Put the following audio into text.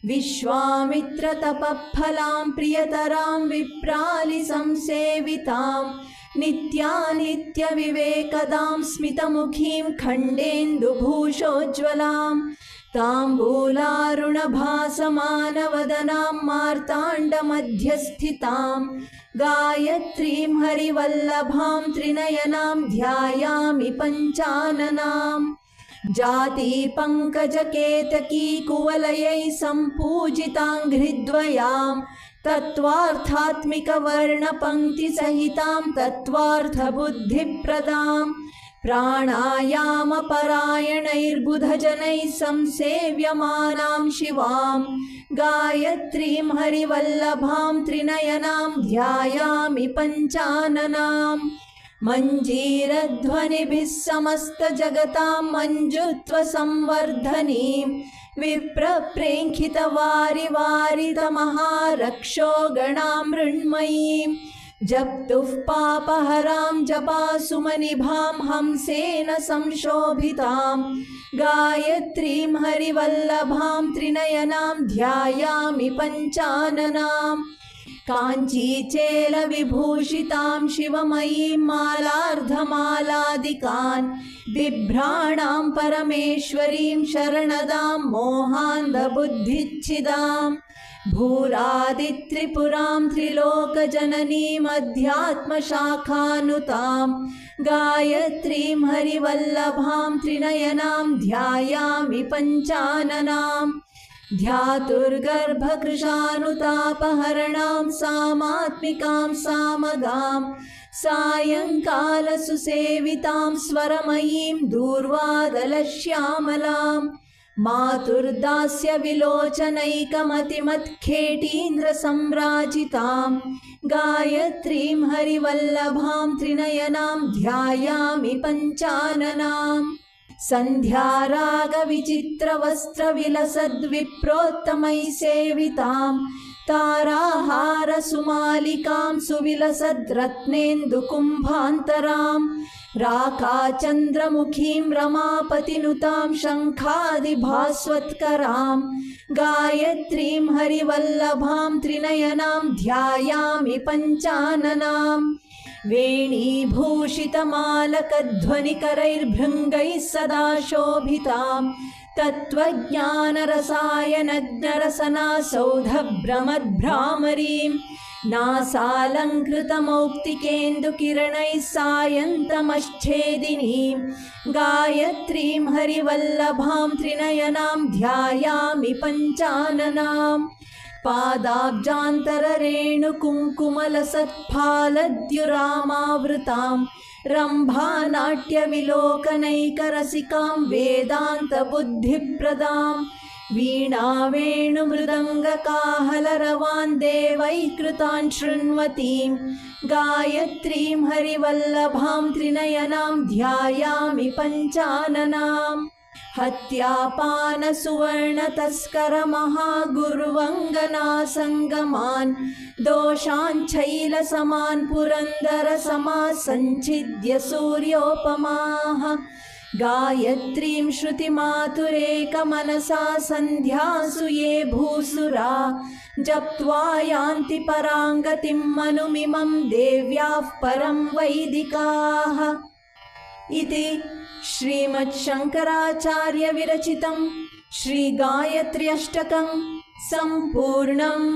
विश्वामित्रतपःफलां प्रियतरां विप्रालिसंसेवितां नित्यानित्यविवेकदां स्मितमुखीं खण्डेन्दुभूषोज्ज्वलां ताम्बूलारुणभासमानवदनां मार्ताण्डमध्यस्थितां गायत्रीं हरिवल्लभां त्रिनयनां ध्यायामि पञ्चाननाम् जातिपङ्कजकेतकी कुवलयैः सम्पूजिताङ्घ्रिद्वयां तत्त्वार्थात्मिकवर्णपङ्क्तिसहितां तत्त्वार्थबुद्धिप्रदां प्राणायामपरायणैर्बुधजनैः संसेव्यमानां शिवां गायत्रीं हरिवल्लभां त्रिनयनां ध्यायामि पञ्चाननाम् मञ्जीरध्वनिभिः समस्तजगतां मञ्जुत्वसंवर्धनीं विप्रप्रेङ्खितवारिवारितमहारक्षो गणां मृण्मयीं जप्तुः पापहरां जपासुमनिभां हंसेन संशोभितां गायत्रीं हरिवल्लभां त्रिनयनां ध्यायामि पञ्चाननाम् काञ्चीचेलविभूषितां शिवमयीं मालार्धमालादिकान् बिभ्राणां परमेश्वरीं शरणदां मोहान्धबुद्धिच्छिदां भूरादित्रिपुरां त्रिलोकजननीमध्यात्मशाखानुतां गायत्रीं हरिवल्लभां त्रिनयनां ध्यायामि पञ्चाननाम् ध्यातुर्गर्भकृशानुतापहरणां सामात्मिकां सामगां सायङ्कालसुसेवितां स्वरमयीं दूर्वादलश्यामलां मातुर्दास्यविलोचनैकमतिमत्खेटीन्द्रसम्राजितां गायत्रीं हरिवल्लभां त्रिनयनां ध्यायामि पञ्चाननाम् सन्ध्यारागविचित्रवस्त्रविलसद्विप्रोत्तमैः सेवितां ताराहारसुमालिकां सुविलसद्रत्नेन्दुकुम्भान्तरां राकाचन्द्रमुखीं रमापतिनुतां शङ्खादिभास्वत्करां गायत्रीं हरिवल्लभां त्रिनयनां ध्यायामि पञ्चाननाम् वेणीभूषितमालकध्वनिकरैर्भृङ्गैः सदा शोभितां तत्त्वज्ञानरसायनज्ञरसनासौधभ्रमद्भ्रामरीं नासालङ्कृतमौक्तिकेन्दुकिरणैः सायन्तमश्छेदिनीं गायत्रीं हरिवल्लभां त्रिनयनां ध्यायामि पञ्चाननाम् पादाब्जान्तररेणुकुङ्कुमलसत्फालद्युरामावृतां रम्भानाट्यविलोकनैकरसिकां वेदान्तबुद्धिप्रदां वीणावेणुमृदङ्गकाहलरवान् देवैः कृतान् शृण्वतीं गायत्रीं हरिवल्लभां त्रिनयनां ध्यायामि पञ्चाननाम् हत्यापानसुवर्णतस्करमहागुर्वङ्गनासङ्गमान् दोषाञ्छैलसमान् पुरन्दरसमासञ्छिद्य सूर्योपमाः गायत्रीं श्रुतिमातुरेकमनसा सन्ध्यासु ये भूसुरा जप्त्वा यान्ति पराङ्गतिं मनुमिमं देव्याः परं वैदिकाः इति श्रीमच्छङ्कराचार्य विरचितं श्रीगायत्री अष्टकं सम्पूर्णम्।